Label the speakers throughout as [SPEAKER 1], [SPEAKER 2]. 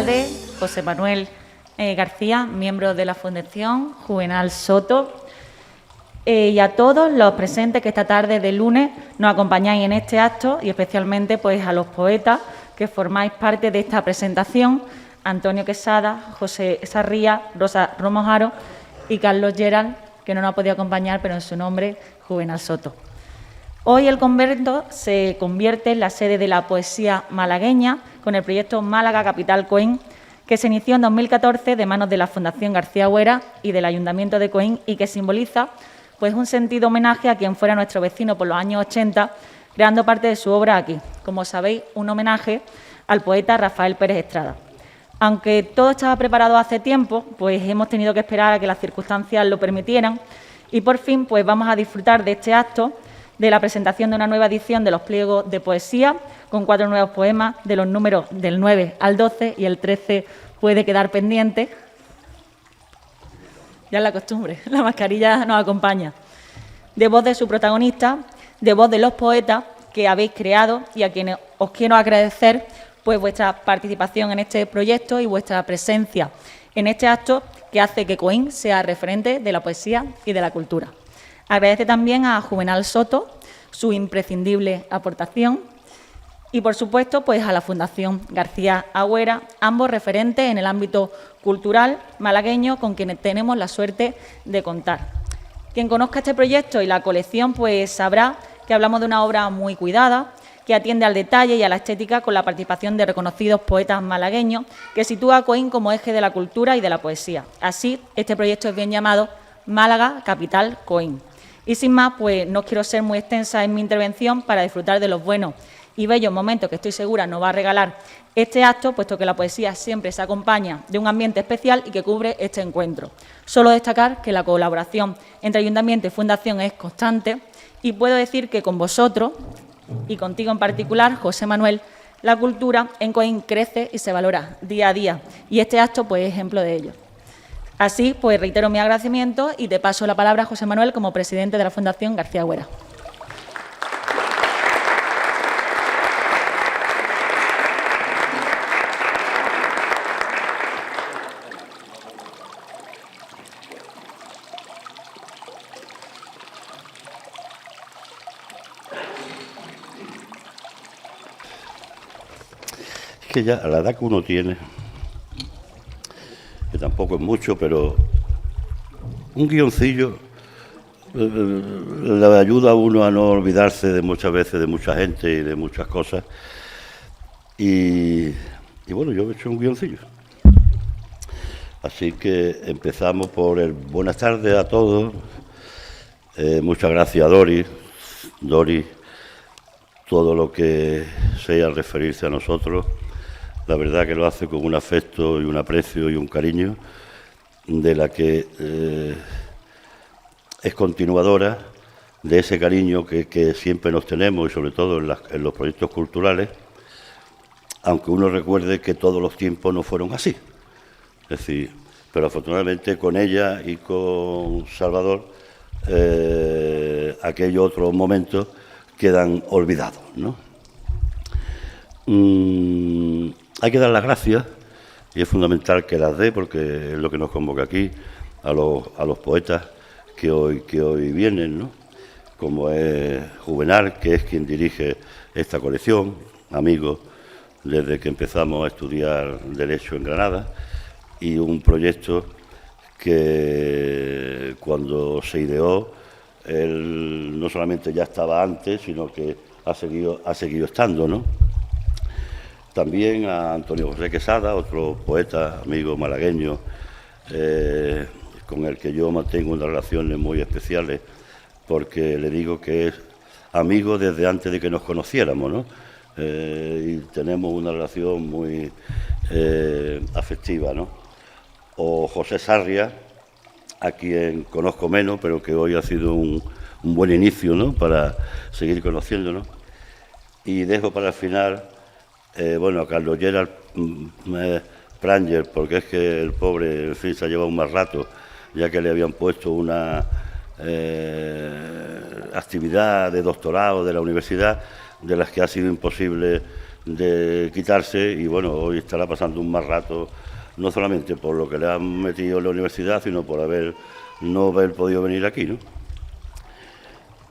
[SPEAKER 1] alcalde José Manuel García, miembro de la Fundación Juvenal Soto, y a todos los presentes que esta tarde de lunes nos acompañáis en este acto, y especialmente pues a los poetas que formáis parte de esta presentación: Antonio Quesada, José Sarría, Rosa Romojaro y Carlos Gerald, que no nos ha podido acompañar, pero en su nombre, Juvenal Soto. Hoy el convento se convierte en la sede de la poesía malagueña con el proyecto Málaga Capital Coín, que se inició en 2014 de manos de la Fundación García Huera y del Ayuntamiento de Coín, y que simboliza pues un sentido homenaje a quien fuera nuestro vecino por los años 80, creando parte de su obra aquí. Como sabéis, un homenaje al poeta Rafael Pérez Estrada. Aunque todo estaba preparado hace tiempo, pues hemos tenido que esperar a que las circunstancias lo permitieran, y por fin pues vamos a disfrutar de este acto, de la presentación de una nueva edición de los pliegos de poesía, con 4 nuevos poemas de los números del 9 al 12, y el 13 puede quedar pendiente. Ya es la costumbre, la mascarilla nos acompaña. De voz de su protagonista, de voz de los poetas que habéis creado, y a quienes os quiero agradecer pues vuestra participación en este proyecto y vuestra presencia en este acto que hace que Coín sea referente de la poesía y de la cultura. Agradece también a Juvenal Soto su imprescindible aportación y, por supuesto, pues a la Fundación García Huera, ambos referentes en el ámbito cultural malagueño con quienes tenemos la suerte de contar. Quien conozca este proyecto y la colección pues sabrá que hablamos de una obra muy cuidada, que atiende al detalle y a la estética, con la participación de reconocidos poetas malagueños, que sitúa a Coín como eje de la cultura y de la poesía. Así, este proyecto es bien llamado Málaga Capital Coín. Y sin más, pues no quiero ser muy extensa en mi intervención para disfrutar de los buenos y bellos momentos que estoy segura nos va a regalar este acto, puesto que la poesía siempre se acompaña de un ambiente especial y que cubre este encuentro. Solo destacar que la colaboración entre Ayuntamiento y Fundación es constante, y puedo decir que con vosotros, y contigo en particular, José Manuel, la cultura en Coín crece y se valora día a día, y este acto pues es ejemplo de ello. Así, pues reitero mi agradecimiento y te paso la palabra a José Manuel como presidente de la Fundación García Huera.
[SPEAKER 2] Es que ya a la edad que uno tiene, que tampoco es mucho, pero un guioncillo le ayuda a uno a no olvidarse de muchas veces de mucha gente y de muchas cosas. Y bueno, yo he hecho un guioncillo. Así que empezamos por el buenas tardes a todos. Muchas gracias a Dori, todo lo que sea referirse a nosotros. La verdad que lo hace con un afecto y un aprecio y un cariño de la que es continuadora de ese cariño que siempre nos tenemos, y sobre todo en los proyectos culturales, aunque uno recuerde que todos los tiempos no fueron así. Es decir, pero afortunadamente con ella y con Salvador aquellos otros momentos quedan olvidados, ¿no? Hay que dar las gracias, y es fundamental que las dé, porque es lo que nos convoca aquí, a los poetas que hoy vienen, ¿no? Como es Juvenal, que es quien dirige esta colección, amigo desde que empezamos a estudiar Derecho en Granada, y un proyecto que cuando se ideó, él no solamente ya estaba antes, sino que ha seguido estando, ¿no? También a Antonio José Quesada, otro poeta, amigo malagueño, con el que yo mantengo unas relaciones muy especiales, porque le digo que es amigo desde antes de que nos conociéramos, ¿no? Y tenemos una relación muy afectiva, ¿no? O José Sarria, a quien conozco menos, pero que hoy ha sido un buen inicio, ¿no?, para seguir conociéndonos. Y dejo para el final, a Carlos Gerald Pranger, porque es que el pobre, en fin, se ha llevado un mal rato, ya que le habían puesto una actividad de doctorado de la universidad, de las que ha sido imposible de quitarse y bueno, hoy estará pasando un mal rato, no solamente por lo que le han metido en la universidad, sino por no haber podido venir aquí, ¿no?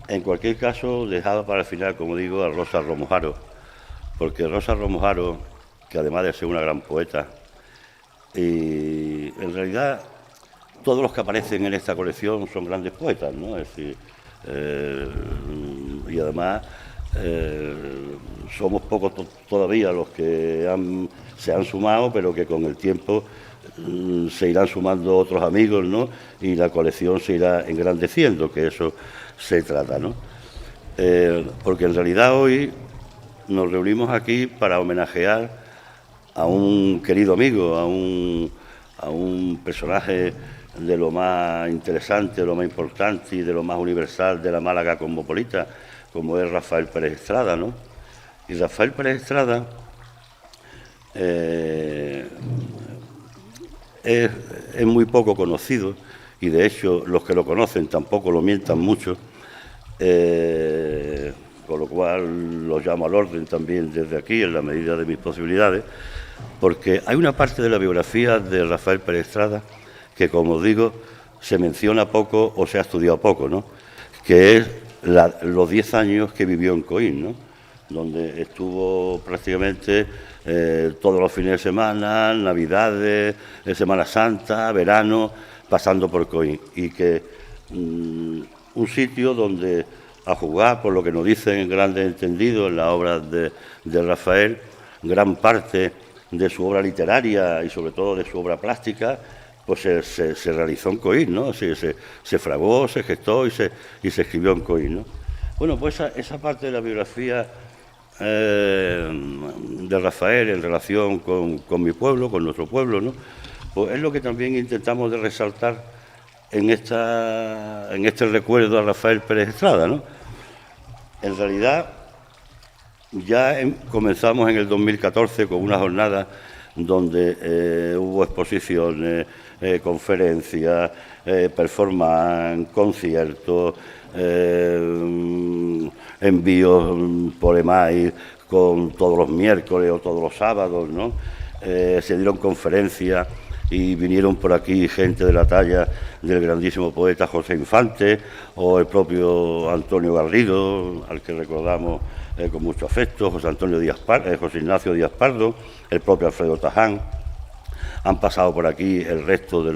[SPEAKER 2] En cualquier caso, dejaba para el final, como digo, a Rosa Romojaro, porque Rosa Romojaro, que además de ser una gran poeta, y en realidad todos los que aparecen en esta colección son grandes poetas, ¿no? Es decir, y además somos pocos todavía los que se han sumado, pero que con el tiempo se irán sumando otros amigos, ¿no? Y la colección se irá engrandeciendo, que eso se trata, ¿no? Porque en realidad hoy nos reunimos aquí para homenajear a un querido amigo, a un personaje de lo más interesante, de lo más importante y de lo más universal de la Málaga cosmopolita, como es Rafael Pérez Estrada, ¿no? Y Rafael Pérez Estrada es muy poco conocido y de hecho los que lo conocen tampoco lo mientan mucho, con lo cual los llamo al orden también desde aquí en la medida de mis posibilidades, porque hay una parte de la biografía de Rafael Pérez Estrada que, como digo, se menciona poco o se ha estudiado poco, ¿no? Que es los 10 años que vivió en Coín, ¿no? Donde estuvo prácticamente todos los fines de semana, Navidades, Semana Santa, verano, pasando por Coín. Y que un sitio donde a jugar, por lo que nos dicen grandes entendidos en las obras de Rafael, gran parte de su obra literaria y sobre todo de su obra plástica, pues se realizó en Coín, ¿no? Se fraguó, se gestó y se escribió en Coín, ¿no? Bueno, pues esa parte de la biografía de Rafael en relación con mi pueblo, con nuestro pueblo, ¿no? Pues es lo que también intentamos de resaltar en este recuerdo a Rafael Pérez Estrada, ¿no? En realidad, ya comenzamos en el 2014 con una jornada donde hubo exposiciones, conferencias, performance, conciertos, envíos por email con todos los miércoles o todos los sábados, ¿no? Se dieron conferencias y vinieron por aquí gente de la talla del grandísimo poeta José Infante o el propio Antonio Garrido, al que recordamos con mucho afecto, José Ignacio Díaz Pardo, el propio Alfredo Taján. Han pasado por aquí el resto de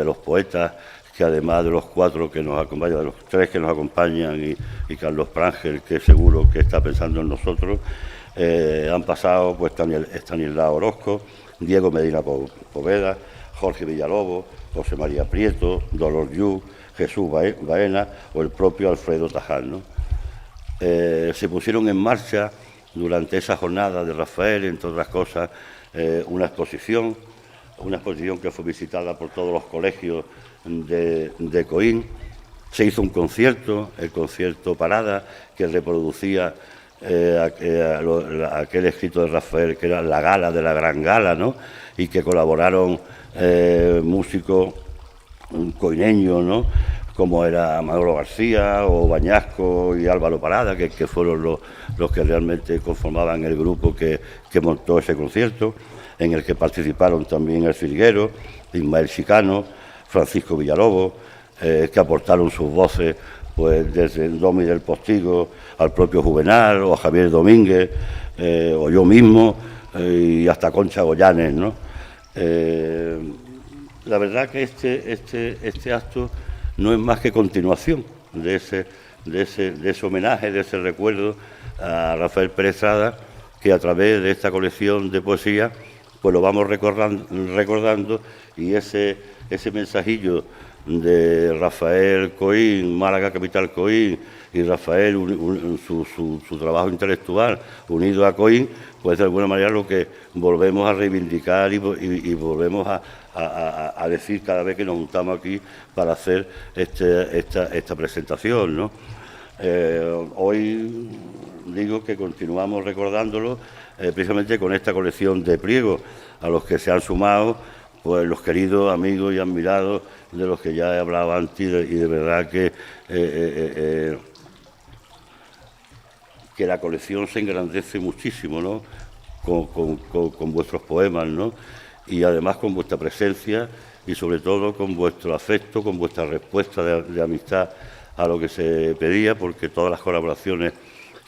[SPEAKER 2] los poetas, que además de los 4 que nos acompañan, de los 3 que nos acompañan y Carlos Prangel, que seguro que está pensando en nosotros, han pasado pues Estanislao Orozco, Diego Medina Poveda, Jorge Villalobos, José María Prieto, Dolor Yu, Jesús Baena o el propio Alfredo Taján, ¿no? Se pusieron en marcha durante esa jornada de Rafael, entre otras cosas, una exposición que fue visitada por todos los colegios de Coín. Se hizo un concierto, el concierto Parada, que reproducía aquel escrito de Rafael, que era La Gala de la Gran Gala, ¿no? Y que colaboraron músicos coineños, ¿no? Como era Manolo García o Bañasco y Álvaro Parada, que fueron los que realmente conformaban el grupo que montó ese concierto, en el que participaron también El Filguero, Ismael Chicano, Francisco Villalobos, que aportaron sus voces pues desde el Domi del Postigo al propio Juvenal o a Javier Domínguez o yo mismo y hasta Concha Goyanes, ¿no? La verdad que este acto no es más que continuación de ese homenaje, de ese recuerdo a Rafael Pérez Estrada, que a través de esta colección de poesía pues lo vamos recordando y ese mensajillo de Rafael Coín, Málaga Capital Coín, y Rafael, su trabajo intelectual unido a Coín, pues de alguna manera lo que volvemos a reivindicar y volvemos a decir cada vez que nos juntamos aquí para hacer esta presentación, ¿no? Hoy digo que continuamos recordándolo precisamente con esta colección de pliegos a los que se han sumado pues los queridos amigos y admirados de los que ya he hablado antes y de verdad que que la colección se engrandece muchísimo, ¿no?, con vuestros poemas, ¿no?, y además con vuestra presencia y sobre todo con vuestro afecto, con vuestra respuesta de amistad a lo que se pedía, porque todas las colaboraciones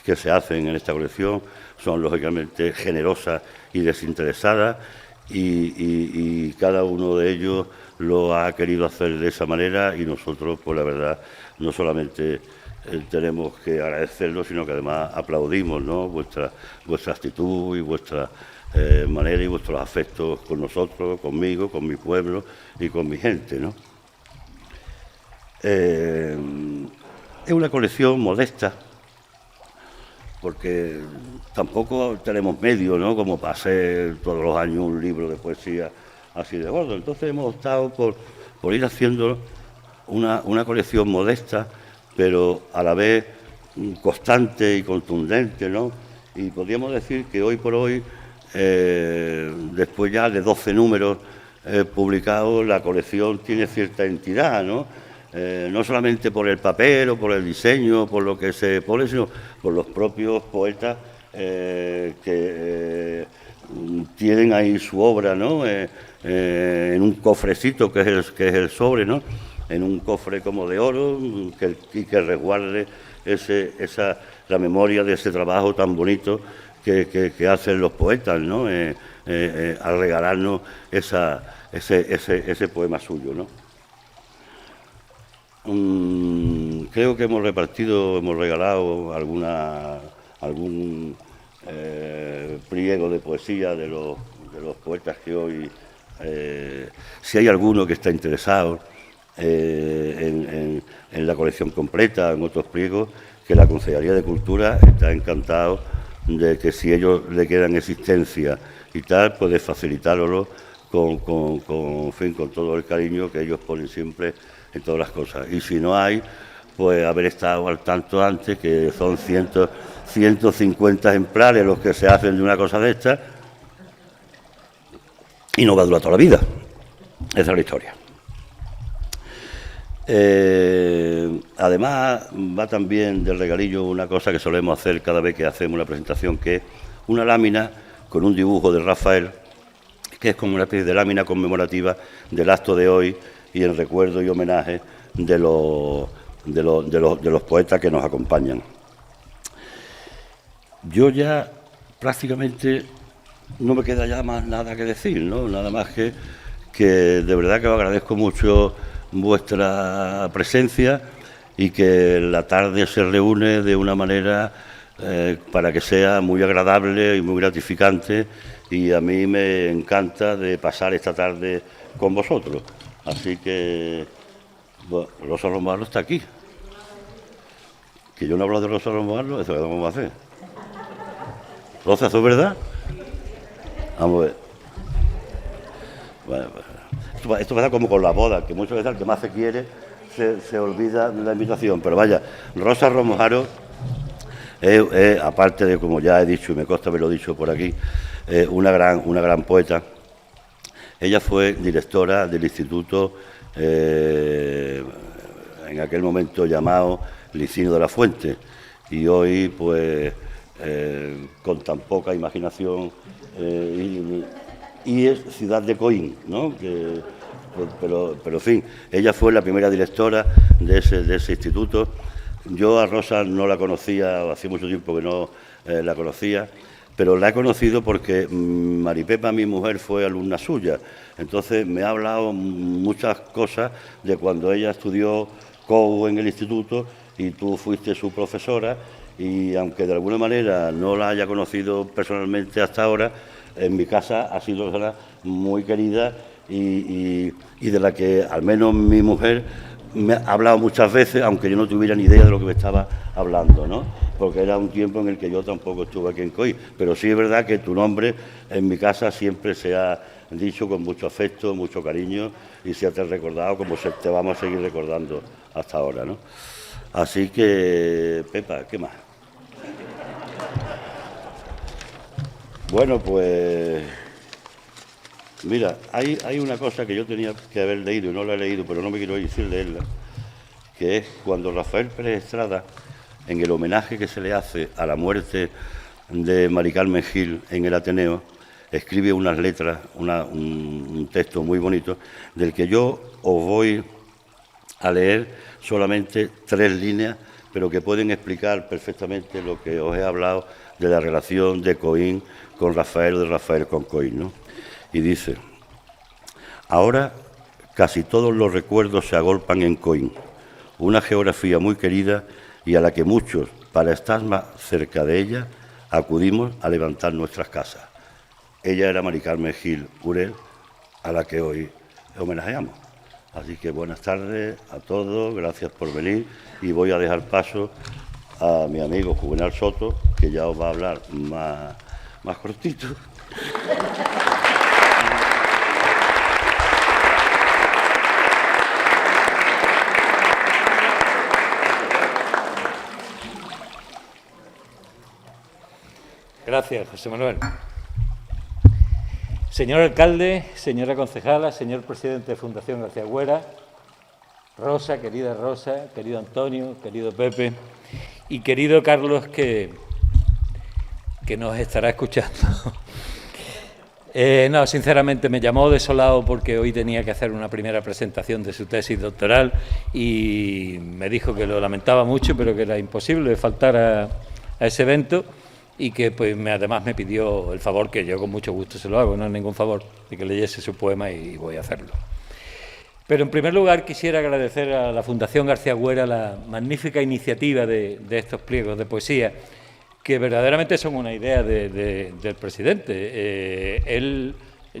[SPEAKER 2] que se hacen en esta colección son lógicamente generosas y desinteresadas, y cada uno de ellos lo ha querido hacer de esa manera, y nosotros, pues la verdad, no solamente tenemos que agradecerlo, sino que además aplaudimos, ¿no?, vuestra actitud y vuestra manera y vuestros afectos con nosotros, conmigo, con mi pueblo y con mi gente, ¿no? Es una colección modesta, porque tampoco tenemos medios, ¿no?, como para hacer todos los años un libro de poesía así de gordo. Entonces hemos optado por ir haciendo una colección modesta, pero a la vez constante y contundente, ¿no? Y podríamos decir que hoy por hoy, después ya de 12 números publicados, la colección tiene cierta entidad, ¿no? No solamente por el papel o por el diseño, por lo que se pone, sino por los propios poetas que tienen ahí su obra, ¿no?, en un cofrecito que es el sobre, ¿no?, en un cofre como de oro y que resguarde la memoria de ese trabajo tan bonito que hacen los poetas, ¿no?, al regalarnos ese poema suyo, ¿no? Creo que hemos regalado algún pliego de poesía de los poetas que hoy, si hay alguno que está interesado en la colección completa, en otros pliegos, que la Concejalía de Cultura está encantado de que, si ellos le quedan existencia y tal, puede facilitároslo con todo el cariño que ellos ponen siempre en todas las cosas. Y si no hay, pues haber estado al tanto antes, que son 150 ejemplares los que se hacen de una cosa de esta, y no va a durar toda la vida. Esa es la historia. Además, va también del regalillo una cosa que solemos hacer cada vez que hacemos una presentación, que es una lámina con un dibujo de Rafael, que es como una especie de lámina conmemorativa del acto de hoy y en recuerdo y homenaje de los poetas que nos acompañan. Yo ya prácticamente no me queda ya más nada que decir, ¿no? Nada más que de verdad que os agradezco mucho vuestra presencia y que la tarde se reúne de una manera para que sea muy agradable y muy gratificante, y a mí me encanta de pasar esta tarde con vosotros. Así que bueno, Rosa Romano está aquí. Que yo no hablo de Rosa Romano, eso que vamos a hacer. Rosa, ¿eso es verdad? Vamos a ver. Bueno, esto pasa como con la boda, que muchas veces al que más se quiere se olvida de la invitación. Pero vaya, Rosa Romojaro, aparte de, como ya he dicho, y me consta haberlo dicho por aquí, una gran poeta. Ella fue directora del instituto, en aquel momento llamado Licinio de la Fuente, y hoy, pues, con tan poca imaginación, y es Ciudad de Coín, ¿no? Pero en fin, ella fue la primera directora de ese instituto. Yo a Rosa no la conocía, hacía mucho tiempo que no la conocía, pero la he conocido porque Maripepa, mi mujer, fue alumna suya. Entonces me ha hablado muchas cosas de cuando ella estudió COU en el instituto y tú fuiste su profesora, y aunque de alguna manera no la haya conocido personalmente hasta ahora, en mi casa ha sido una persona muy querida y de la que al menos mi mujer me ha hablado muchas veces, aunque yo no tuviera ni idea de lo que me estaba hablando, ¿no? Porque era un tiempo en el que yo tampoco estuve aquí en COI. Pero sí es verdad que tu nombre en mi casa siempre se ha dicho con mucho afecto, mucho cariño, y se te ha recordado como te vamos a seguir recordando hasta ahora, ¿no? Así que, Pepa, ¿qué más? Bueno, pues mira, hay una cosa que yo tenía que haber leído y no la he leído, pero no me quiero decir leerla, que es cuando Rafael Pérez Estrada en el homenaje que se le hace a la muerte de Mari Carmen Gil en el Ateneo, escribe unas letras, un texto muy bonito, del que yo os voy a leer solamente 3 líneas, pero que pueden explicar perfectamente lo que os he hablado de la relación de Coín con Rafael, de Rafael con Coín, ¿no? Y dice: ahora casi todos los recuerdos se agolpan en Coín, una geografía muy querida y a la que muchos, para estar más cerca de ella, acudimos a levantar nuestras casas. Ella era Mari Carmen Gil Urel, a la que hoy homenajeamos. Así que buenas tardes a todos, gracias por venir, y voy a dejar paso a mi amigo Juvenal Soto, que ya os va a hablar más cortito.
[SPEAKER 3] Gracias, José Manuel. Señor alcalde, señora concejala, señor presidente de Fundación García Agüera, Rosa, querido Antonio, querido Pepe y querido Carlos, que nos estará escuchando. No, sinceramente me llamó desolado porque hoy tenía que hacer una primera presentación de su tesis doctoral y me dijo que lo lamentaba mucho, pero que era imposible faltar a ese evento. Y que pues además me pidió el favor, que yo con mucho gusto se lo hago, no es ningún favor, de que leyese su poema y voy a hacerlo. Pero en primer lugar quisiera agradecer a la Fundación García Agüera la magnífica iniciativa de estos pliegos de poesía, que verdaderamente son una idea del presidente.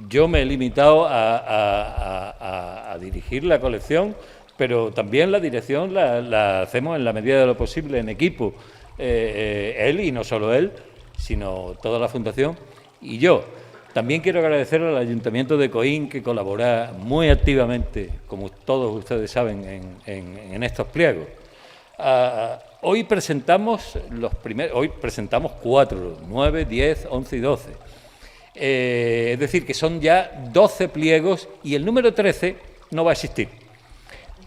[SPEAKER 3] Yo me he limitado a dirigir la colección, pero también la dirección la hacemos en la medida de lo posible en equipo. Él, y no solo él, sino toda la Fundación y yo. También quiero agradecer al Ayuntamiento de Coín, que colabora muy activamente, como todos ustedes saben, en estos pliegos. Hoy presentamos 4, 9, 10, 11 y 12. Es decir, que son ya 12 pliegos y el número 13 no va a existir,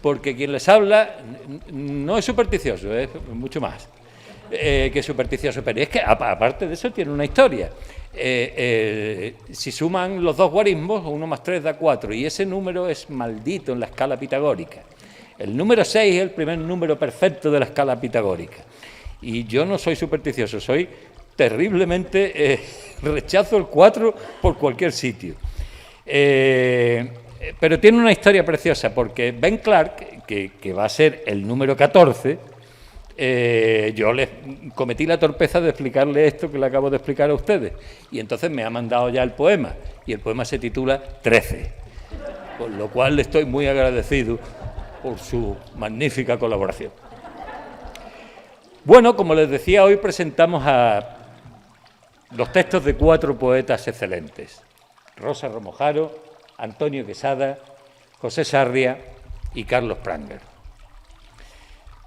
[SPEAKER 3] porque quien les habla no es supersticioso, es mucho más que supersticioso, pero es que aparte de eso tiene una historia. Si suman los 2 guarismos, 1 más 3 da 4, y ese número es maldito en la escala pitagórica. El número 6 es el primer número perfecto de la escala pitagórica. Y yo no soy supersticioso, soy terriblemente... rechazo el 4 por cualquier sitio. Pero tiene una historia preciosa, porque Ben Clark, que va a ser el número 14... yo les cometí la torpeza de explicarle esto que le acabo de explicar a ustedes, y entonces me ha mandado ya el poema, y el poema se titula 13, con lo cual le estoy muy agradecido por su magnífica colaboración. Bueno, como les decía, hoy presentamos a los textos de 4 poetas excelentes: Rosa Romojaro, Antonio Quesada, José Sarria y Carlos Pranger.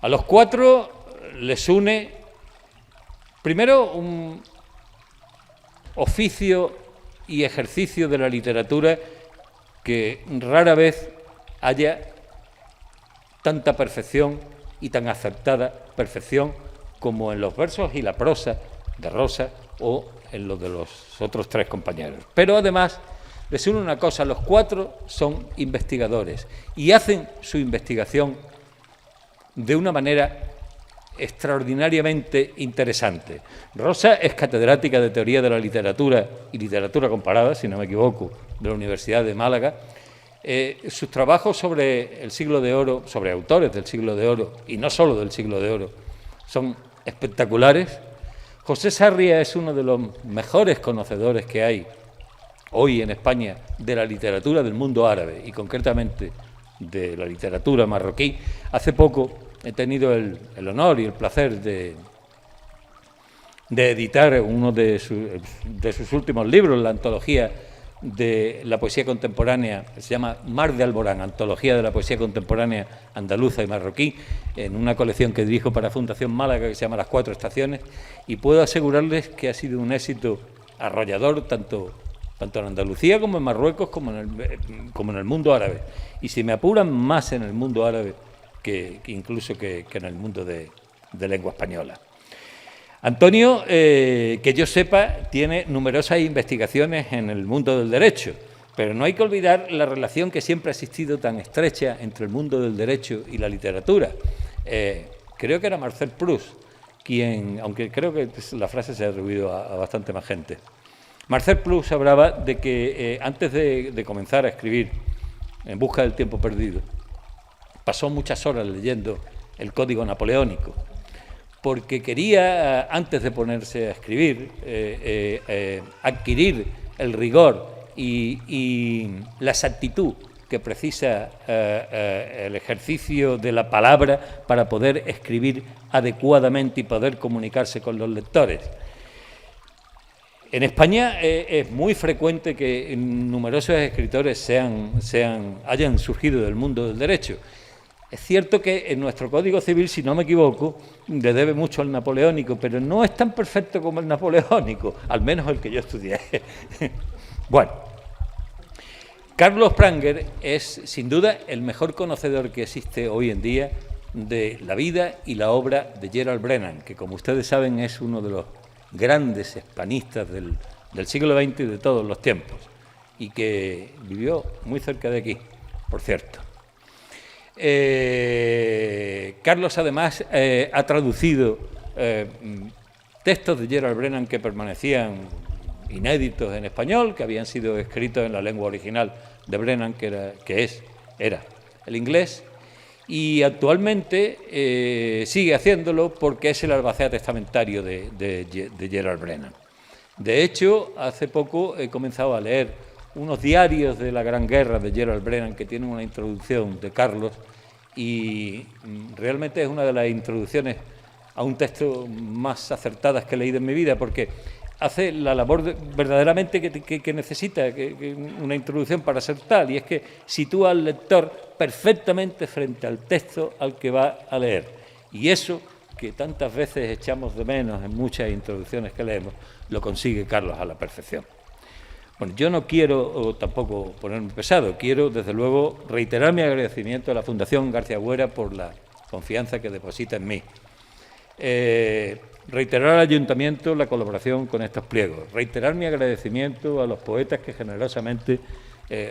[SPEAKER 3] A los 4 les une, primero, un oficio y ejercicio de la literatura que rara vez haya tanta perfección y tan acertada perfección como en los versos y la prosa de Rosa o en los de los otros 3 compañeros. Pero además les une una cosa: los 4 son investigadores y hacen su investigación de una manera extraordinariamente interesante. Rosa es catedrática de Teoría de la Literatura y Literatura Comparada, si no me equivoco, de la Universidad de Málaga. Sus trabajos sobre el Siglo de Oro, sobre autores del Siglo de Oro, y no solo del Siglo de Oro, son espectaculares. José Sarria es uno de los mejores conocedores que hay hoy en España de la literatura del mundo árabe, y concretamente de la literatura marroquí. Hace poco he tenido el honor y el placer de editar uno de sus últimos libros, la antología de la poesía contemporánea, se llama Mar de Alborán, antología de la poesía contemporánea andaluza y marroquí, en una colección que dirijo para Fundación Málaga, que se llama Las 4 Estaciones, y puedo asegurarles que ha sido un éxito arrollador tanto en Andalucía como en Marruecos, como en el mundo árabe. Y si me apuran, más en el mundo árabe que incluso que en el mundo de de lengua española. Antonio, que yo sepa, tiene numerosas investigaciones en el mundo del derecho, pero no hay que olvidar la relación que siempre ha existido tan estrecha entre el mundo del derecho y la literatura. Creo que era Marcel Proust quien, aunque creo que la frase se ha atribuido a bastante más gente. Marcel Proust hablaba de que antes de comenzar a escribir En busca del tiempo perdido, pasó muchas horas leyendo el Código Napoleónico, porque quería, antes de ponerse a escribir, adquirir el rigor y la exactitud que precisa el ejercicio de la palabra para poder escribir adecuadamente y poder comunicarse con los lectores. En España es muy frecuente que numerosos escritores hayan surgido del mundo del derecho. Es cierto que en nuestro Código Civil, si no me equivoco, le debe mucho al napoleónico, pero no es tan perfecto como el napoleónico, al menos el que yo estudié. Bueno, Carlos Pranger es, sin duda, el mejor conocedor que existe hoy en día de la vida y la obra de Gerald Brennan, que, como ustedes saben, es uno de los grandes hispanistas del siglo XX y de todos los tiempos, y que vivió muy cerca de aquí, por cierto. Carlos, además, ha traducido textos de Gerald Brennan que permanecían inéditos en español, que habían sido escritos en la lengua original de Brennan, que era el inglés, y actualmente sigue haciéndolo porque es el albacea testamentario de Gerald Brennan. De hecho, hace poco he comenzado a leer unos diarios de la Gran Guerra de Gerald Brennan que tienen una introducción de Carlos, y realmente es una de las introducciones a un texto más acertadas que he leído en mi vida, porque hace la labor verdaderamente que necesita una introducción para ser tal, y es que sitúa al lector perfectamente frente al texto al que va a leer. Y eso, que tantas veces echamos de menos en muchas introducciones que leemos, lo consigue Carlos a la perfección. Bueno, yo no quiero tampoco ponerme pesado, quiero desde luego reiterar mi agradecimiento a la Fundación García Güera por la confianza que deposita en mí. Reiterar al Ayuntamiento la colaboración con estos pliegos, reiterar mi agradecimiento a los poetas que generosamente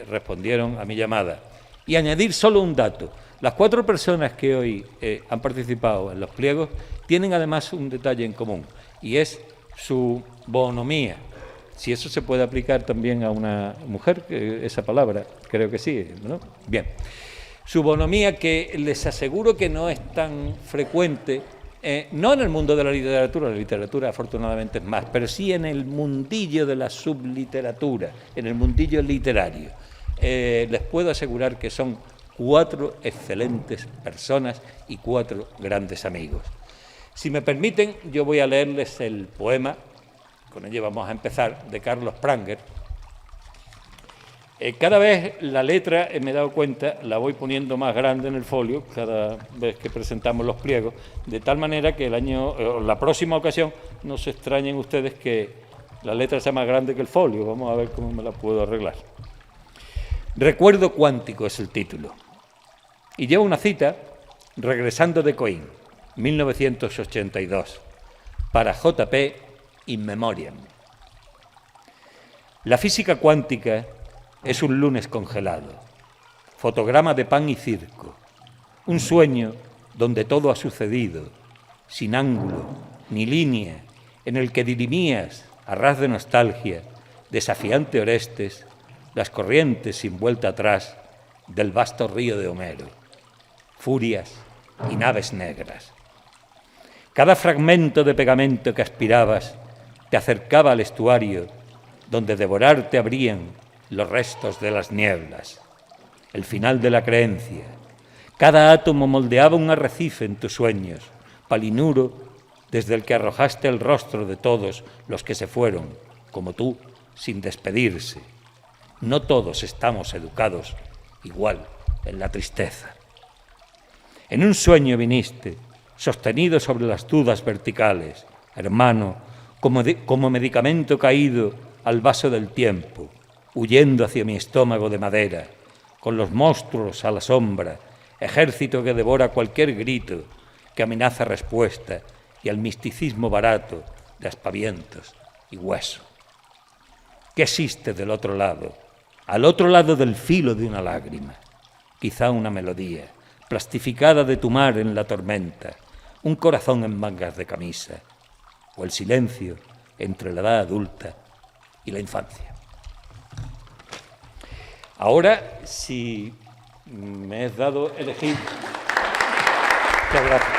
[SPEAKER 3] respondieron a mi llamada, y añadir solo un dato. Las 4 personas que hoy han participado en los pliegos tienen además un detalle en común, y es su bonomía. Si eso se puede aplicar también a una mujer, esa palabra, creo que sí, ¿no? Bien. Su bonomía, que les aseguro que no es tan frecuente, no en el mundo de la literatura afortunadamente es más, pero sí en el mundillo de la subliteratura, en el mundillo literario. Les puedo asegurar que son 4 excelentes personas y 4 grandes amigos. Si me permiten, yo voy a leerles el poema, con ello vamos a empezar, de Carlos Pranger. Cada vez la letra, me he dado cuenta, la voy poniendo más grande en el folio cada vez que presentamos los pliegos, de tal manera que la próxima ocasión no se extrañen ustedes que la letra sea más grande que el folio. Vamos a ver cómo me la puedo arreglar. Recuerdo cuántico es el título. Y lleva una cita, regresando de Coín, 1982, para J.P. In Memoriam. La física cuántica es un lunes congelado, fotograma de pan y circo, un sueño donde todo ha sucedido, sin ángulo ni línea, en el que dirimías, a ras de nostalgia, desafiante Orestes, las corrientes sin vuelta atrás del vasto río de Homero, furias y naves negras. Cada fragmento de pegamento que aspirabas te acercaba al estuario donde devorarte habrían los restos de las nieblas, el final de la creencia. Cada átomo moldeaba un arrecife en tus sueños, palinuro desde el que arrojaste el rostro de todos los que se fueron, como tú, sin despedirse. No todos estamos educados igual en la tristeza. En un sueño viniste, sostenido sobre las dudas verticales, hermano, como medicamento caído al vaso del tiempo, huyendo hacia mi estómago de madera, con los monstruos a la sombra, ejército que devora cualquier grito, que amenaza respuesta y al misticismo barato de aspavientos y hueso. ¿Qué existe del otro lado? Al otro lado del filo de una lágrima, quizá una melodía, plastificada de tu mar en la tormenta, un corazón en mangas de camisa, o el silencio entre la edad adulta y la infancia. Ahora, si me has dado elegir... Muchas gracias.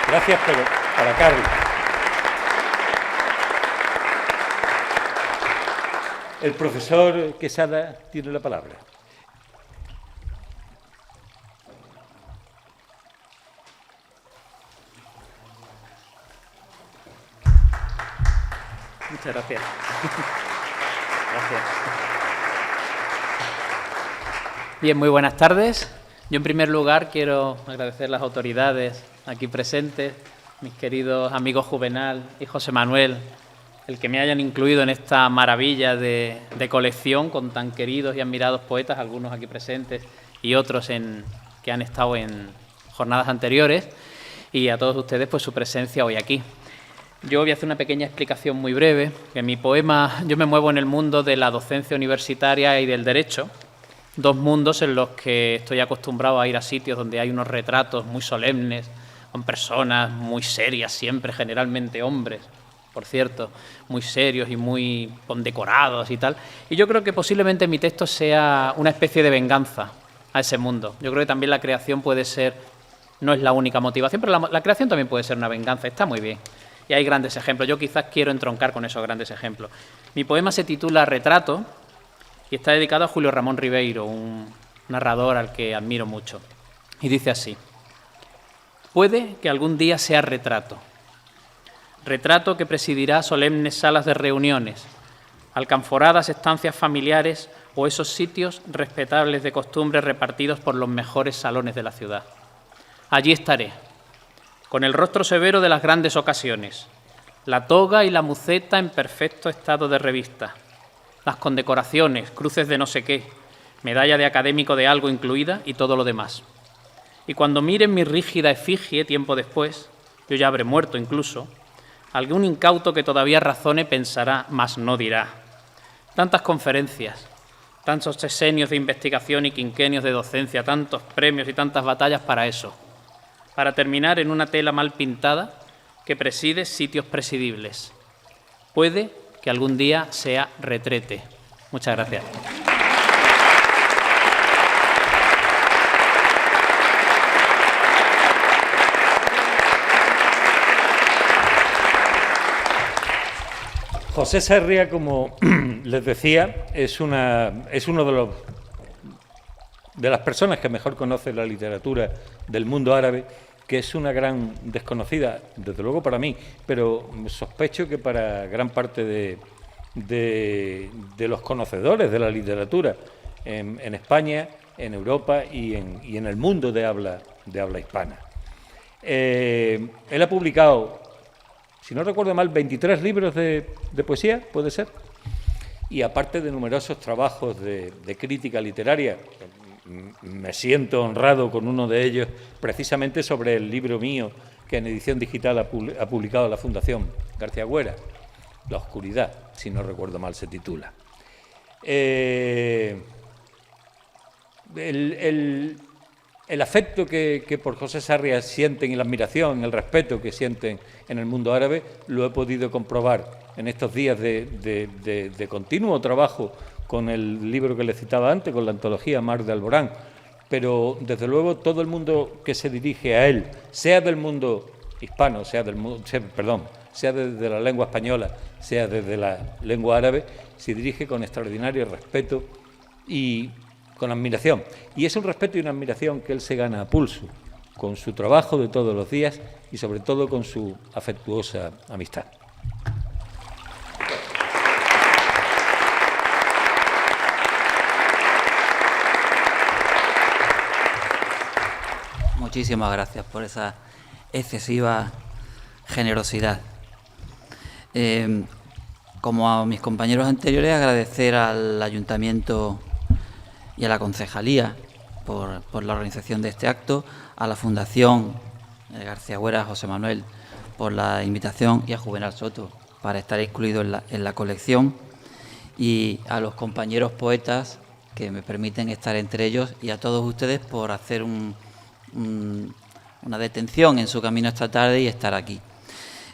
[SPEAKER 3] Gracias, pero para Carlos. El profesor Quesada tiene la palabra.
[SPEAKER 4] Muchas gracias. Gracias. Bien, muy buenas tardes. Yo, en primer lugar, quiero agradecer a las autoridades aquí presentes, mis queridos amigos Juvenal y José Manuel, el que me hayan incluido en esta maravilla de colección con tan queridos y admirados poetas, algunos aquí presentes y otros que han estado en jornadas anteriores, y a todos ustedes pues su presencia hoy aquí. Yo voy a hacer una pequeña explicación muy breve. En mi poema yo me muevo en el mundo de la docencia universitaria y del derecho, dos mundos en los que estoy acostumbrado a ir a sitios donde hay unos retratos muy solemnes, con personas muy serias siempre, generalmente hombres, por cierto, muy serios y muy condecorados y tal. Y yo creo que posiblemente mi texto sea una especie de venganza a ese mundo. Yo creo que también la creación puede ser, no es la única motivación, pero la creación también puede ser una venganza, está muy bien. Y hay grandes ejemplos. Yo quizás quiero entroncar con esos grandes ejemplos. Mi poema se titula Retrato y está dedicado a Julio Ramón Ribeiro, un narrador al que admiro mucho. Y dice así: puede que algún día sea retrato. Retrato que presidirá solemnes salas de reuniones, alcanforadas estancias familiares o esos sitios respetables de costumbre repartidos por los mejores salones de la ciudad. Allí estaré, con el rostro severo de las grandes ocasiones, la toga y la muceta en perfecto estado de revista, las condecoraciones, cruces de no sé qué, medalla de académico de algo incluida y todo lo demás. Y cuando miren mi rígida efigie tiempo después, yo ya habré muerto incluso, algún incauto que todavía razone pensará, mas no dirá. Tantas conferencias, tantos sesenios de investigación y quinquenios de docencia, tantos premios y tantas batallas para eso, para terminar en una tela mal pintada que preside sitios presidibles. Puede que algún día sea retrete. Muchas gracias.
[SPEAKER 3] José Sarria, como les decía, es uno de las personas que mejor conoce la literatura del mundo árabe, que es una gran desconocida, desde luego para mí, pero sospecho que para gran parte de los conocedores de la literatura en España, en Europa y en el mundo de habla hispana. Él ha publicado, si no recuerdo mal, 23 libros de poesía, ¿puede ser? Y aparte de numerosos trabajos de crítica literaria. Me siento honrado con uno de ellos, precisamente sobre el libro mío que en edición digital ha publicado la Fundación García Güera, La oscuridad, si no recuerdo mal se titula. El afecto que por José Sarria sienten y la admiración, el respeto que sienten en el mundo árabe, lo he podido comprobar en estos días de continuo trabajo con el libro que le citaba antes, con la antología Mar de Alborán. Pero, desde luego, todo el mundo que se dirige a él, sea del mundo hispano, sea desde la lengua española, sea desde la lengua árabe, se dirige con extraordinario respeto y con admiración. Y es un respeto y una admiración que él se gana a pulso, con su trabajo de todos los días y, sobre todo, con su afectuosa amistad.
[SPEAKER 5] Muchísimas gracias por esa excesiva generosidad. Como a mis compañeros anteriores, agradecer al Ayuntamiento y a la Concejalía por la organización de este acto, a la Fundación García Huera, José Manuel, por la invitación, y a Juvenal Soto para estar incluido en la colección, y a los compañeros poetas que me permiten estar entre ellos, y a todos ustedes por hacer una detención en su camino esta tarde y estar aquí.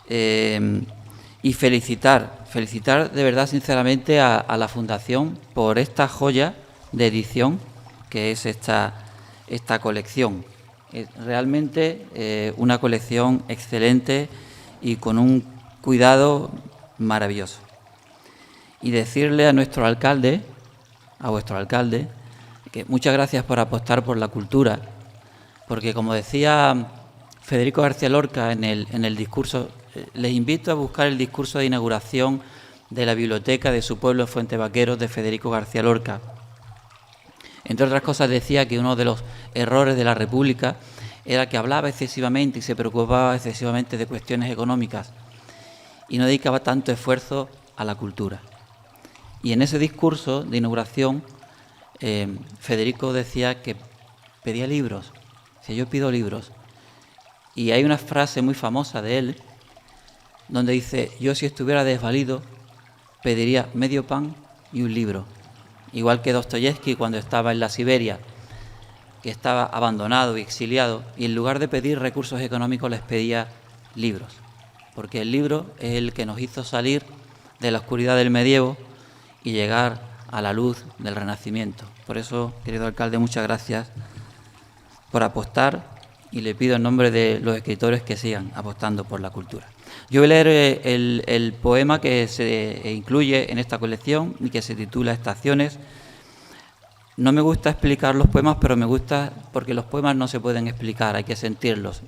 [SPEAKER 5] Y felicitar de verdad sinceramente a la Fundación por esta joya de edición que es esta colección. Es realmente una colección excelente y con un cuidado maravilloso. Y decirle a nuestro alcalde, a vuestro alcalde, que muchas gracias por apostar por la cultura, porque como decía Federico García Lorca en el discurso, les invito a buscar el discurso de inauguración de la biblioteca de su pueblo, Fuente Vaqueros, de Federico García Lorca. Entre otras cosas decía que uno de los errores de la República era que hablaba excesivamente y se preocupaba excesivamente de cuestiones económicas y no dedicaba tanto esfuerzo a la cultura. Y en ese discurso de inauguración, Federico decía que pedía libros. Dice, yo pido libros. Y hay una frase muy famosa de él, donde dice, yo si estuviera desvalido, pediría medio pan y un libro. Igual que Dostoyevski cuando estaba en la Siberia, que estaba abandonado y exiliado, y en lugar de pedir recursos económicos les pedía libros. Porque el libro es el que nos hizo salir de la oscuridad del medievo y llegar a la luz del Renacimiento. Por eso, querido alcalde, muchas gracias por apostar, y le pido en nombre de los escritores que sigan apostando por la cultura. Yo voy a leer el poema que se incluye en esta colección y que se titula Estaciones. No me gusta explicar los poemas, pero me gusta porque los poemas no se pueden explicar, hay que sentirlos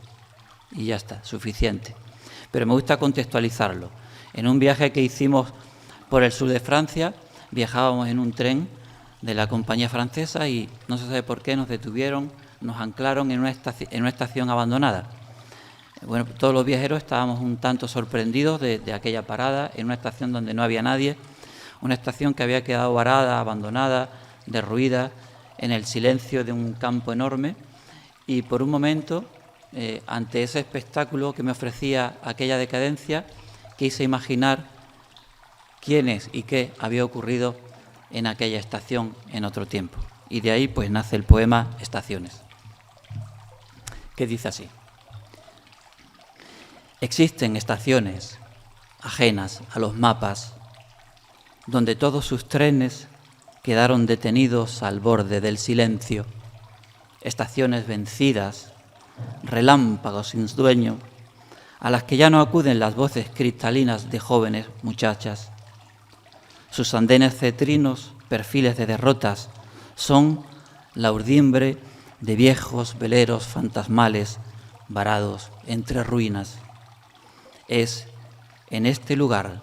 [SPEAKER 5] y ya está, suficiente. Pero me gusta contextualizarlo. En un viaje que hicimos por el sur de Francia, viajábamos en un tren de la compañía francesa y no se sabe por qué nos detuvieron, nos anclaron en una estación abandonada. Bueno, todos los viajeros estábamos un tanto sorprendidos de aquella parada, en una estación donde no había nadie, una estación que había quedado varada, abandonada, derruida, en el silencio de un campo enorme, y por un momento, ante ese espectáculo que me ofrecía aquella decadencia, quise imaginar quiénes y qué había ocurrido en aquella estación en otro tiempo. Y de ahí pues nace el poema Estaciones, que dice así. Existen estaciones ajenas a los mapas, donde todos sus trenes quedaron detenidos al borde del silencio, estaciones vencidas, relámpagos sin dueño, a las que ya no acuden las voces cristalinas de jóvenes muchachas. Sus andenes cetrinos, perfiles de derrotas, son la urdimbre de viejos veleros fantasmales varados entre ruinas. Es en este lugar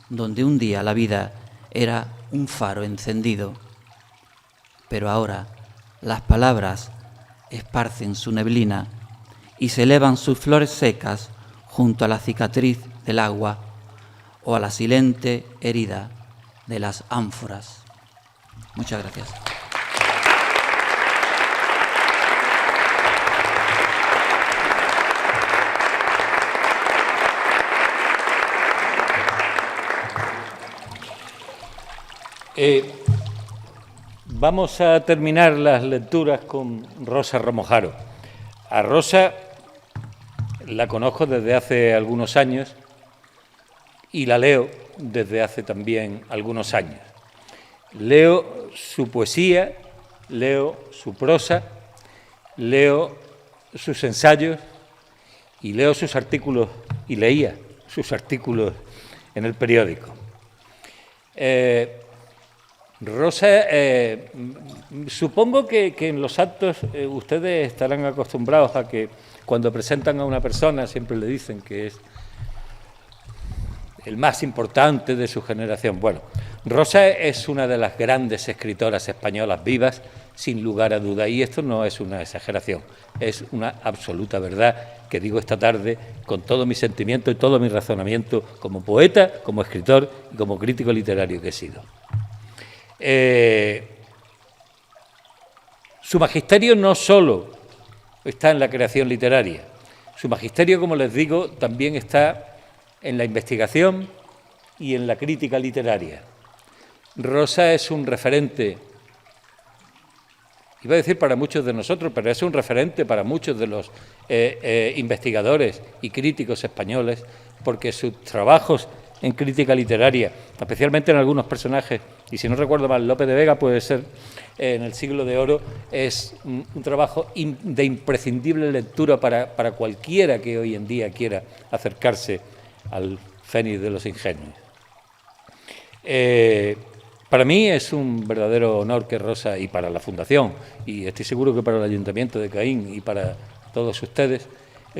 [SPEAKER 5] donde un día la vida era un faro encendido, pero ahora las palabras esparcen su neblina y se elevan sus flores secas junto a la cicatriz del agua o a la silente herida de las ánforas. Muchas gracias.
[SPEAKER 3] Vamos a terminar las lecturas con Rosa Romojaro. A Rosa la conozco desde hace algunos años y la leo desde hace también algunos años. Leo su poesía, leo su prosa, leo sus ensayos y leo sus artículos, y leía sus artículos en el periódico. Rosa, supongo que en los actos ustedes estarán acostumbrados a que cuando presentan a una persona siempre le dicen que es el más importante de su generación. Bueno, Rosa es una de las grandes escritoras españolas vivas, sin lugar a duda, y esto no es una exageración, es una absoluta verdad que digo esta tarde con todo mi sentimiento y todo mi razonamiento como poeta, como escritor y como crítico literario que he sido. Su magisterio no solo está en la creación literaria, Su magisterio, como les digo, también está en la investigación y en la crítica literaria. Rosa es un referente, iba a decir para muchos de nosotros, pero es un referente para muchos de los investigadores y críticos españoles, porque sus trabajos en crítica literaria, especialmente en algunos personajes, y si no recuerdo mal, Lope de Vega puede ser, en el Siglo de Oro, es un trabajo de imprescindible lectura para cualquiera que hoy en día quiera acercarse al Fénix de los ingenios. Para mí es un verdadero honor que Rosa, y para la Fundación, y estoy seguro que para el Ayuntamiento de Caín y para todos ustedes,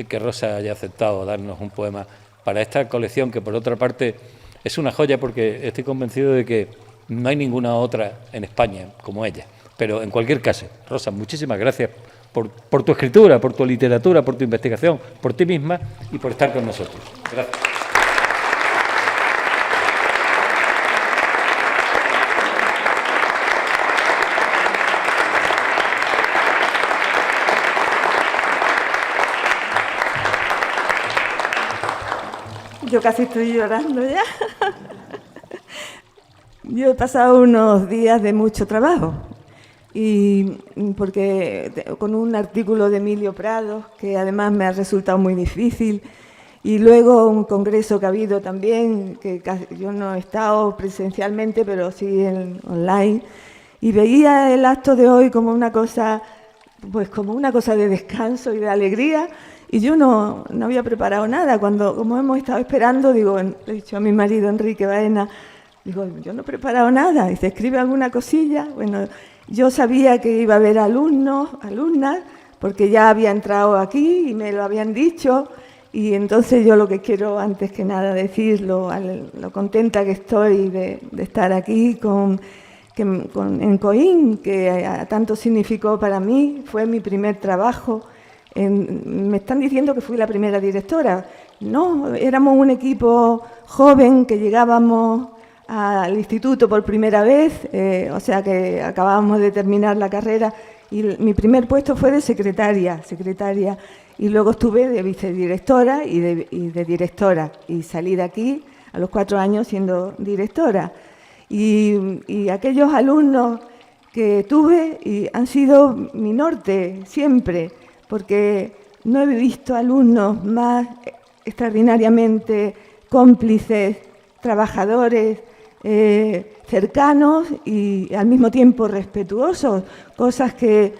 [SPEAKER 3] que Rosa haya aceptado darnos un poema para esta colección, que por otra parte es una joya, porque estoy convencido de que no hay ninguna otra en España como ella. Pero en cualquier caso, Rosa, muchísimas gracias por tu escritura, por tu literatura, por tu investigación, por ti misma y por estar con nosotros. Gracias.
[SPEAKER 6] Yo casi estoy llorando ya. Yo he pasado unos días de mucho trabajo, y porque con un artículo de Emilio Prados, que además me ha resultado muy difícil, y luego un congreso que ha habido también, que yo no he estado presencialmente, pero sí online, y veía el acto de hoy como una cosa, pues como una cosa de descanso y de alegría. Y yo no había preparado nada. Como hemos estado esperando, digo, le he dicho a mi marido Enrique Baena, digo, yo no he preparado nada. Dice, escribe alguna cosilla. Bueno, yo sabía que iba a haber alumnos, alumnas, porque ya había entrado aquí y me lo habían dicho. Y entonces yo lo que quiero, antes que nada, decirlo, lo contenta que estoy de estar aquí en Coín, que tanto significó para mí, fue mi primer trabajo. Me están diciendo que fui la primera directora. No, éramos un equipo joven que llegábamos al instituto por primera vez, o sea que acabábamos de terminar la carrera, y mi primer puesto fue de secretaria, y luego estuve de vicedirectora y de directora, y salí de aquí a los 4 años siendo directora. Y aquellos alumnos que tuve han sido mi norte siempre, porque no he visto alumnos más extraordinariamente cómplices, trabajadores, cercanos y al mismo tiempo respetuosos, cosas que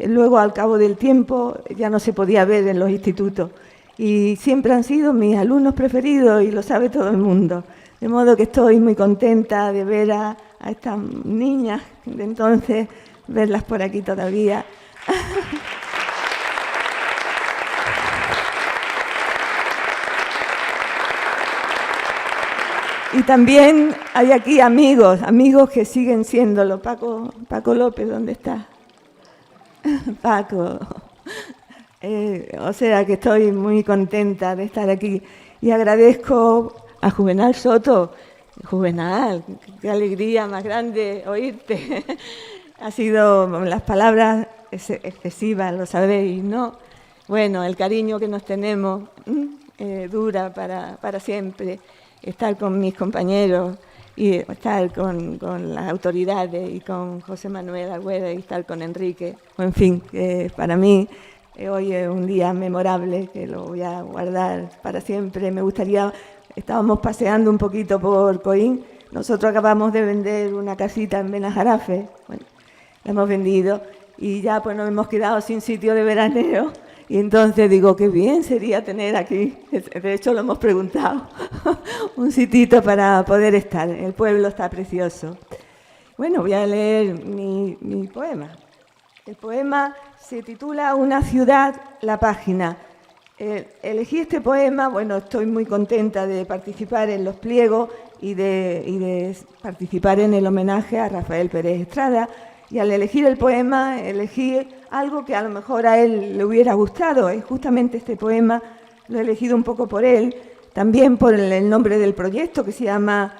[SPEAKER 6] luego al cabo del tiempo ya no se podía ver en los institutos. Y siempre han sido mis alumnos preferidos y lo sabe todo el mundo. De modo que estoy muy contenta de ver a estas niñas de entonces, verlas por aquí todavía. Y también hay aquí amigos que siguen siéndolo. Paco López, ¿dónde está? Paco. O sea que estoy muy contenta de estar aquí. Y agradezco a Juvenal Soto. Juvenal, qué alegría más grande oírte. Ha sido las palabras excesivas, lo sabéis, ¿no? Bueno, el cariño que nos tenemos dura para siempre. Estar con mis compañeros y estar con las autoridades y con José Manuel Agüeda y estar con Enrique. En fin, para mí hoy es un día memorable que lo voy a guardar para siempre. Me gustaría, estábamos paseando un poquito por Coín. Nosotros acabamos de vender una casita en Benajarafe. Bueno, la hemos vendido y ya pues nos hemos quedado sin sitio de veraneo. Y entonces digo, qué bien sería tener aquí, de hecho lo hemos preguntado, un sitito para poder estar. El pueblo está precioso. Bueno, voy a leer mi poema. El poema se titula Una ciudad, la página. Elegí este poema, bueno, estoy muy contenta de participar en los pliegos y de participar en el homenaje a Rafael Pérez Estrada. Y al elegir el poema, elegí algo que a lo mejor a él le hubiera gustado. Es justamente este poema, lo he elegido un poco por él, también por el nombre del proyecto, que se llama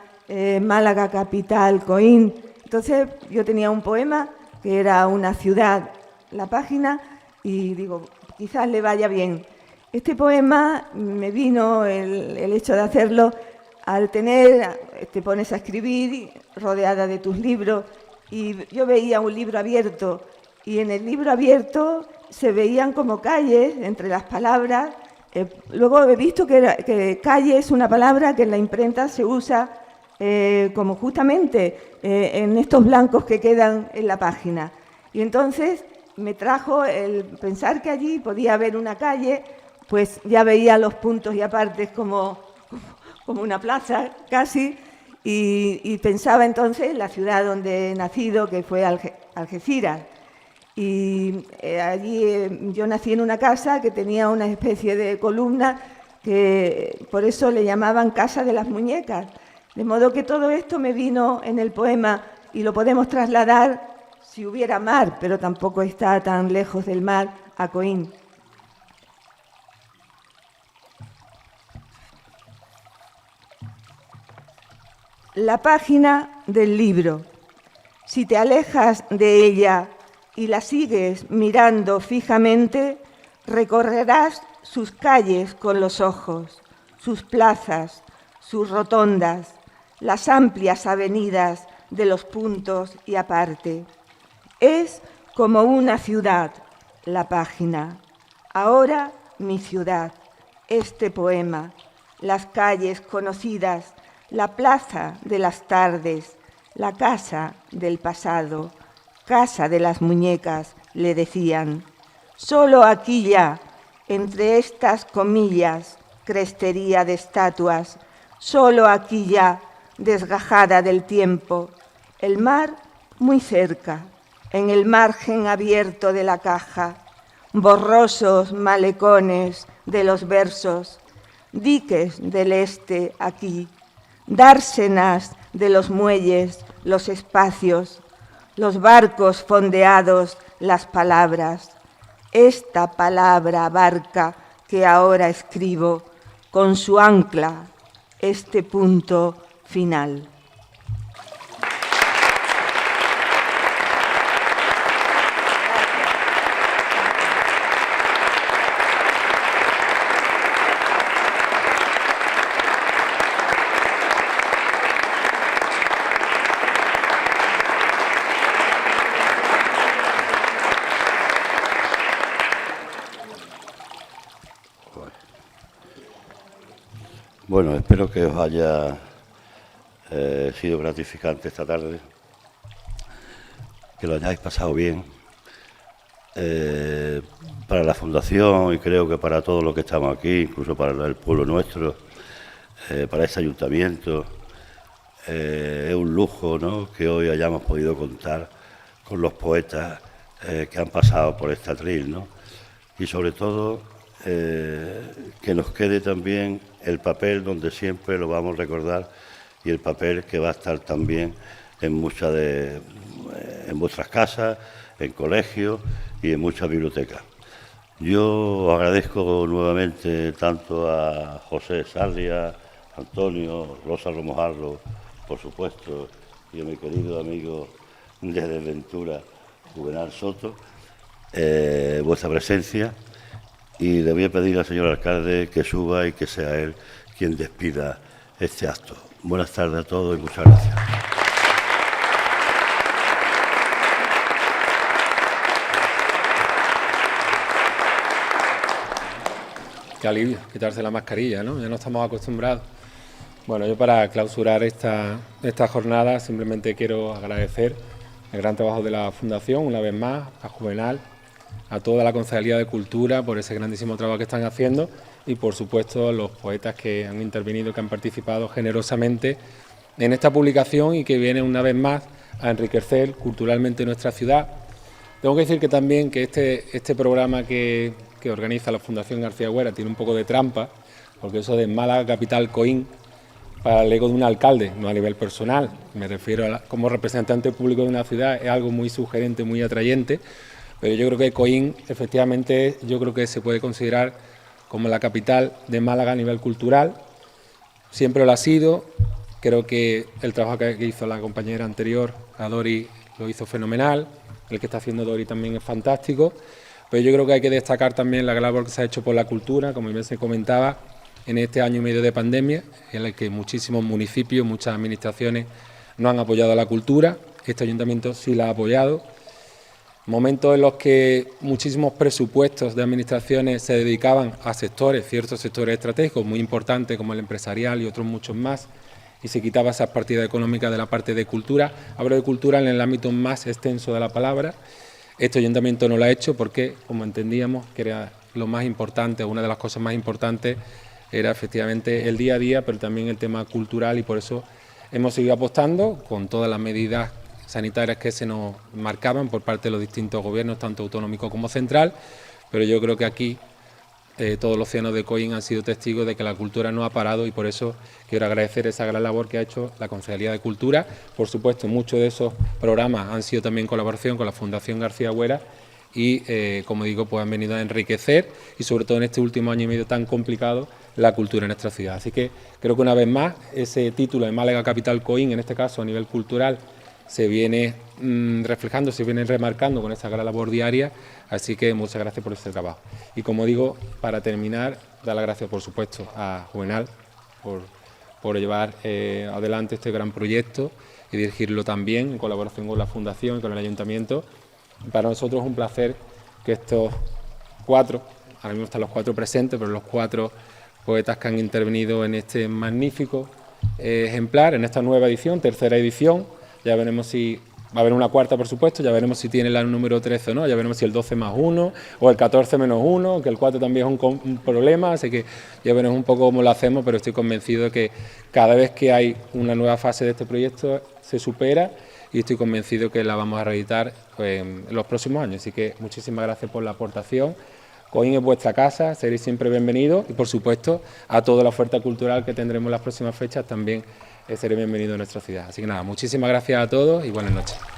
[SPEAKER 6] Málaga Capital Coín. Entonces yo tenía un poema que era Una ciudad, la página, y digo, quizás le vaya bien. Este poema me vino el hecho de hacerlo al te pones a escribir rodeada de tus libros, y yo veía un libro abierto, y en el libro abierto se veían como calles entre las palabras. Luego he visto que calle es una palabra que en la imprenta se usa como justamente en estos blancos que quedan en la página. Y entonces me trajo el pensar que allí podía haber una calle, pues ya veía los puntos y apartes como una plaza casi, y pensaba entonces en la ciudad donde he nacido, que fue Algeciras. Y allí yo nací en una casa que tenía una especie de columna que por eso le llamaban Casa de las Muñecas. De modo que todo esto me vino en el poema y lo podemos trasladar, si hubiera mar, pero tampoco está tan lejos del mar, a Coín. La página del libro. Si te alejas de ella y la sigues mirando fijamente, recorrerás sus calles con los ojos, sus plazas, sus rotondas, las amplias avenidas de los puntos y aparte. Es como una ciudad, la página. Ahora mi ciudad, este poema, las calles conocidas, la plaza de las tardes, la casa del pasado, casa de las muñecas, le decían. Solo aquí ya, entre estas comillas, crestería de estatuas, solo aquí ya, desgajada del tiempo, el mar muy cerca, en el margen abierto de la caja, borrosos malecones de los versos, diques del este aquí, dársenas de los muelles, los espacios, los barcos fondeados, las palabras. Esta palabra barca que ahora escribo, con su ancla, este punto final.
[SPEAKER 2] Bueno, espero que os haya sido gratificante esta tarde, que lo hayáis pasado bien. Para la Fundación y creo que para todos los que estamos aquí, incluso para el pueblo nuestro, para este ayuntamiento, es un lujo, ¿no?, que hoy hayamos podido contar con los poetas que han pasado por este atril, ¿no? Y sobre todo que nos quede también el papel donde siempre lo vamos a recordar y el papel que va a estar también en vuestras casas, en colegios y en muchas bibliotecas. Yo agradezco nuevamente tanto a José Sarria, Antonio, Rosa Romojarro, por supuesto, y a mi querido amigo de Desventura, Juvenal Soto, vuestra presencia. Y le voy a pedir al señor alcalde que suba y que sea él quien despida este acto. Buenas tardes a todos y muchas gracias.
[SPEAKER 7] Qué alivio, quitarse la mascarilla, ¿no? Ya no estamos acostumbrados. Bueno, yo para clausurar esta jornada simplemente quiero agradecer el gran trabajo de la Fundación, una vez más, a Juvenal, a toda la Concejalía de Cultura por ese grandísimo trabajo que están haciendo y, por supuesto, a los poetas que han intervenido, que han participado generosamente en esta publicación y que vienen una vez más a enriquecer culturalmente nuestra ciudad. Tengo que decir que también que este programa que organiza la Fundación García Güera tiene un poco de trampa, porque eso de Málaga Capital Coín, para el ego de un alcalde, no a nivel personal, me refiero como representante público de una ciudad, es algo muy sugerente, muy atrayente. Pero yo creo que Coín, efectivamente, yo creo que se puede considerar como la capital de Málaga a nivel cultural. Siempre lo ha sido. Creo que el trabajo que hizo la compañera anterior, a Dori, lo hizo fenomenal. El que está haciendo Dori también es fantástico. Pero yo creo que hay que destacar también la gran labor que se ha hecho por la cultura, como bien se comentaba, en este año y medio de pandemia, en el que muchísimos municipios, muchas administraciones no han apoyado a la cultura. Este ayuntamiento sí la ha apoyado. Momentos en los que muchísimos presupuestos de administraciones se dedicaban a sectores, ciertos sectores estratégicos muy importantes como el empresarial y otros muchos más, y se quitaba esas partidas económicas de la parte de cultura. Hablo de cultura en el ámbito más extenso de la palabra. Este ayuntamiento no lo ha hecho porque, como entendíamos, que era lo más importante, una de las cosas más importantes era efectivamente el día a día, pero también el tema cultural, y por eso hemos seguido apostando con todas las medidas sanitarias que se nos marcaban por parte de los distintos gobiernos, tanto autonómico como central, pero yo creo que aquí todos los ciudadanos de Coín han sido testigos de que la cultura no ha parado, y por eso quiero agradecer esa gran labor que ha hecho la Concejalía de Cultura. Por supuesto, muchos de esos programas han sido también colaboración con la Fundación García Huera y, como digo, pues han venido a enriquecer, y sobre todo en este último año y medio tan complicado, la cultura en nuestra ciudad. Así que creo que una vez más ese título de Málaga Capital Coín, en este caso a nivel cultural, se viene reflejando, se viene remarcando con esa gran labor diaria, así que muchas gracias por este trabajo. Y como digo, para terminar, dar las gracias por supuesto a Juvenal por llevar adelante este gran proyecto y dirigirlo también en colaboración con la Fundación y con el Ayuntamiento. Para nosotros es un placer que estos cuatro, ahora mismo están los cuatro presentes, pero los cuatro poetas que han intervenido en este magnífico ejemplar, en esta nueva edición, tercera edición. Ya veremos si va a haber una cuarta, por supuesto, ya veremos si tiene el número 13 o no, ya veremos si el 12 más 1 o el 14 menos 1, que el 4 también es un problema, así que ya veremos un poco cómo lo hacemos, pero estoy convencido de que cada vez que hay una nueva fase de este proyecto se supera, y estoy convencido que la vamos a reeditar en los próximos años. Así que muchísimas gracias por la aportación. Coín es vuestra casa, seréis siempre bienvenidos, y por supuesto a toda la oferta cultural que tendremos en las próximas fechas también seré bienvenido a nuestra ciudad. Así que nada, muchísimas gracias a todos y buenas noches.